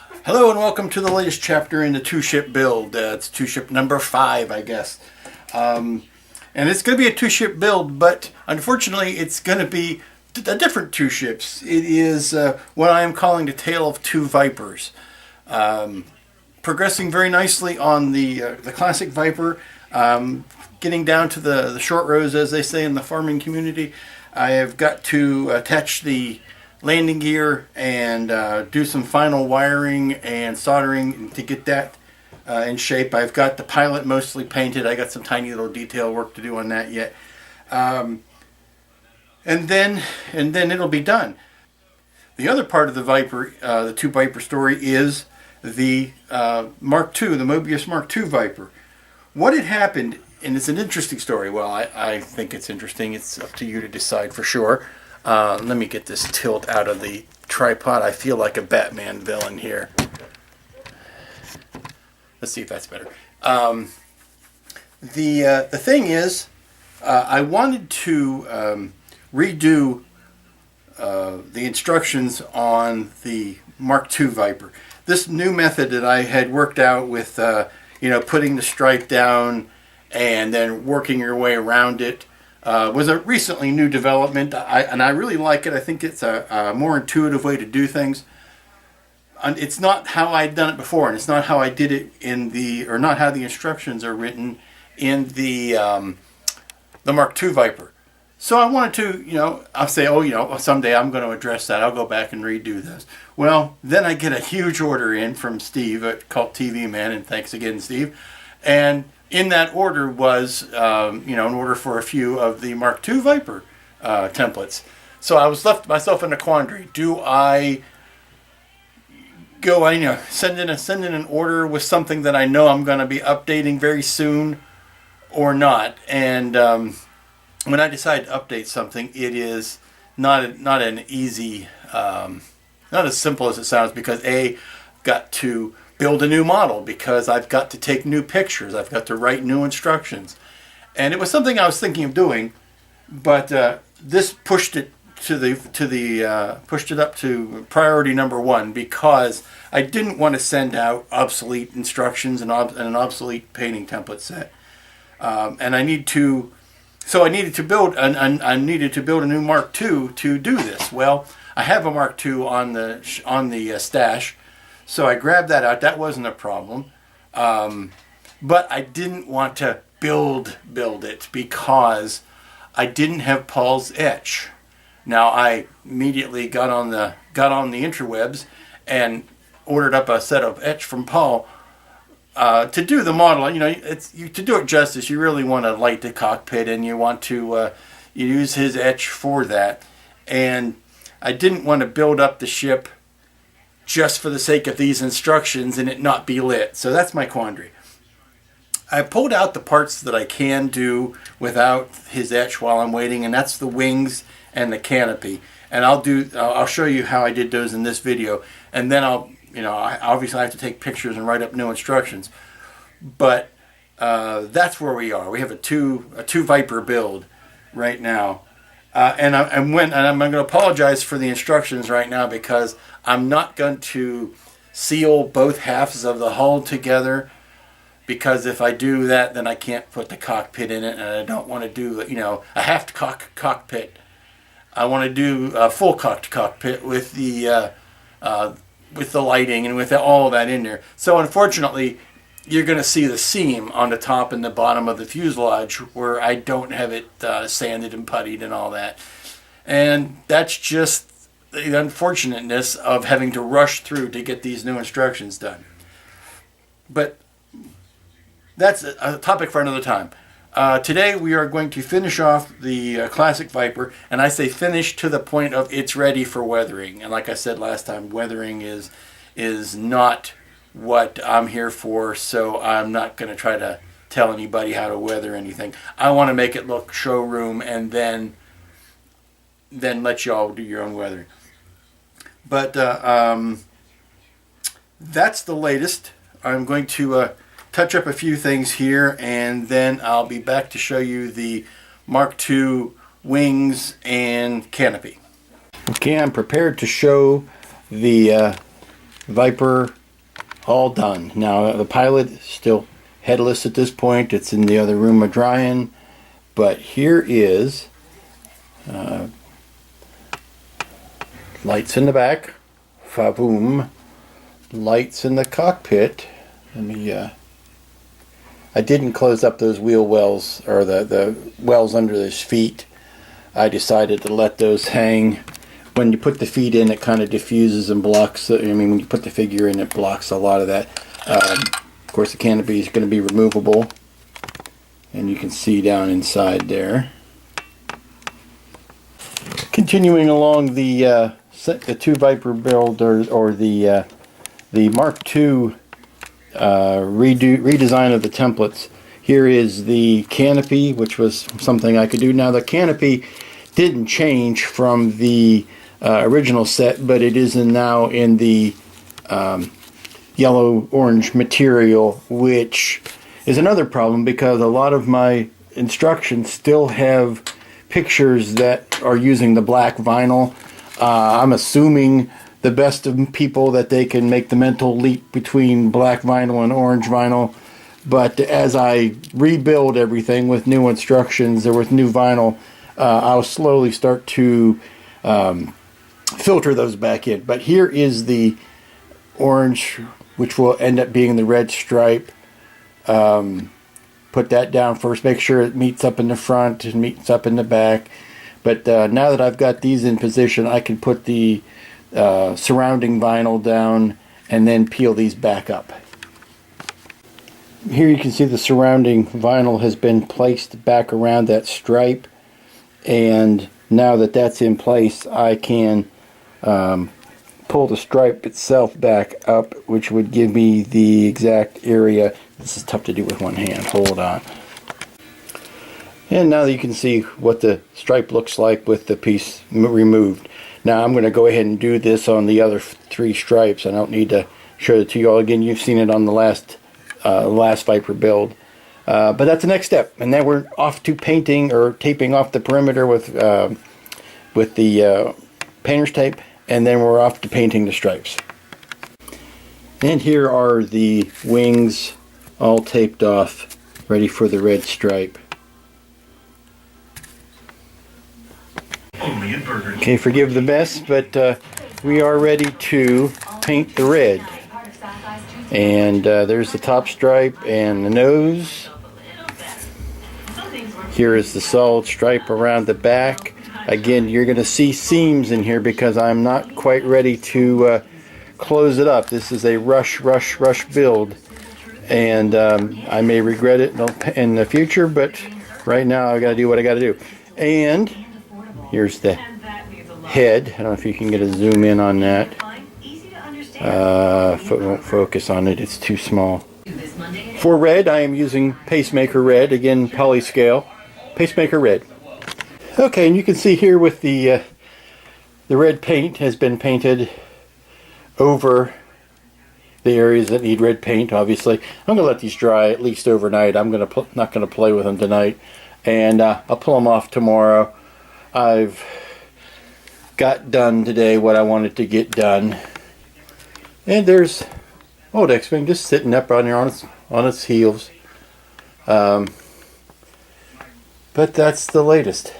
Hello and welcome to the latest chapter in the two-ship build. It's two-ship number 5, I guess. And it's going to be a two-ship build, but unfortunately it's going to be a different two ships. It is what I am calling the Tale of Two Vipers. Progressing very nicely on the classic Viper. Getting down to the short rows, as they say in the farming community. I have got to attach the landing gear and do some final wiring and soldering to get that in shape. I've got the pilot mostly painted. I got some tiny little detail work to do on that yet. And then it'll be done. The other part of the Viper, the two Viper story, is the Mark II, the Mobius Mark II Viper. What had happened, and it's an interesting story. Well, I think it's interesting. It's up to you to decide for sure. Let me get this tilt out of the tripod. I feel like a Batman villain here. Let's see if that's better. The thing is, I wanted to redo the instructions on the Mark II Viper. This new method that I had worked out with, putting the stripe down and then working your way around it, was a recently new development, and I really like it. I think it's a more intuitive way to do things. And it's not how I'd done it before, and it's not how I did it not how the instructions are written in the Mark II Viper. So I wanted to, I'll say, someday I'm going to address that. I'll go back and redo this. Well, then I get a huge order in from Steve at Cult TV Man, and thanks again, Steve. And in that order was, an order for a few of the Mark II Viper templates. So I was left myself in a quandary. Do I go, send in an order with something that I know I'm going to be updating very soon, or not? And when I decide to update something, it is not an easy, not as simple as it sounds, because I've got to build a new model, because I've got to take new pictures, I've got to write new instructions, and it was something I was thinking of doing, but this pushed it up to priority number 1, because I didn't want to send out obsolete instructions and an obsolete painting template set, and I needed to build a new Mark II to do this. Well, I have a Mark II on the stash. So I grabbed that out. That wasn't a problem. But I didn't want to build it, because I didn't have Paul's etch. Now I immediately got on the interwebs and ordered up a set of etch from Paul to do the model. To do it justice, you really want to light the cockpit, and you want to use his etch for that. And I didn't want to build up the ship just for the sake of these instructions and it not be lit. So that's my quandary. I pulled out the parts that I can do without his etch while I'm waiting, and that's the wings and the canopy. And I'll show you how I did those in this video. And then I obviously have to take pictures and write up new instructions. But that's where we are. We have a two Viper build right now. And I'm going to apologize for the instructions right now, because I'm not going to seal both halves of the hull together, because if I do that, then I can't put the cockpit in it, and I don't want to do a half cockpit. I want to do a full cockpit with the lighting and with all of that in there. So unfortunately, you're going to see the seam on the top and the bottom of the fuselage where I don't have it sanded and puttied and all that. And that's just the unfortunateness of having to rush through to get these new instructions done. But that's a topic for another time. Today we are going to finish off the classic Viper, and I say finish to the point of it's ready for weathering. And like I said last time, weathering is not what I'm here for, so I'm not going to try to tell anybody how to weather anything. I want to make it look showroom, and then let y'all do your own weathering. But that's the latest. I'm going to touch up a few things here, and then I'll be back to show you the Mark II wings and canopy. Okay, I'm prepared to show the Viper all done. Now the pilot is still headless at this point. It's in the other room of drying. But here is lights in the back. Fa-boom. Lights in the cockpit. Let me I didn't close up those wheel wells, or the wells under his feet. I decided to let those hang. When you put the feet in, it kind of diffuses and blocks. I mean, when you put the figure in, it blocks a lot of that. Of course, the canopy is going to be removable, and you can see down inside there. Continuing along the 2 Viper build, or the Mark II redesign of the templates. Here is the canopy, which was something I could do. Now the canopy didn't change from the original set, but it is now in the yellow-orange material, which is another problem because a lot of my instructions still have pictures that are using the black vinyl. I'm assuming the best of people that they can make the mental leap between black vinyl and orange vinyl, but as I rebuild everything with new instructions or with new vinyl, I'll slowly start to filter those back in. But here is the orange, which will end up being the red stripe. Put that down first, make sure it meets up in the front and meets up in the back. But now that I've got these in position, I can put the surrounding vinyl down and then peel these back up. Here you can see the surrounding vinyl has been placed back around that stripe, and now that that's in place, I can pull the stripe itself back up, which would give me the exact area. This is tough to do with one hand. Hold on. And now that you can see what the stripe looks like with the piece removed. Now I'm going to go ahead and do this on the other 3 stripes. I don't need to show it to you all again. You've seen it on the last Viper build. But that's the next step. And then we're off to painting or taping off the perimeter with the painter's tape. And then we're off to painting the stripes. And here are the wings all taped off, ready for the red stripe. Okay, forgive the mess, but we are ready to paint the red. And there's the top stripe and the nose. Here is the solid stripe around the back. Again, you're going to see seams in here because I'm not quite ready to close it up. This is a rush build, and I may regret it in the future, but right now I got to do what I got to do. And here's the head. I don't know if you can get a zoom in on that. Won't focus on it, it's too small. For red, I am using Pacemaker Red, again polyscale. Pacemaker Red. Okay, and you can see here with the red paint has been painted over the areas that need red paint, obviously. I'm going to let these dry at least overnight. I'm not going to play with them tonight. And I'll pull them off tomorrow. I've got done today what I wanted to get done. And there's old X-Wing just sitting up on here on its heels. But that's the latest.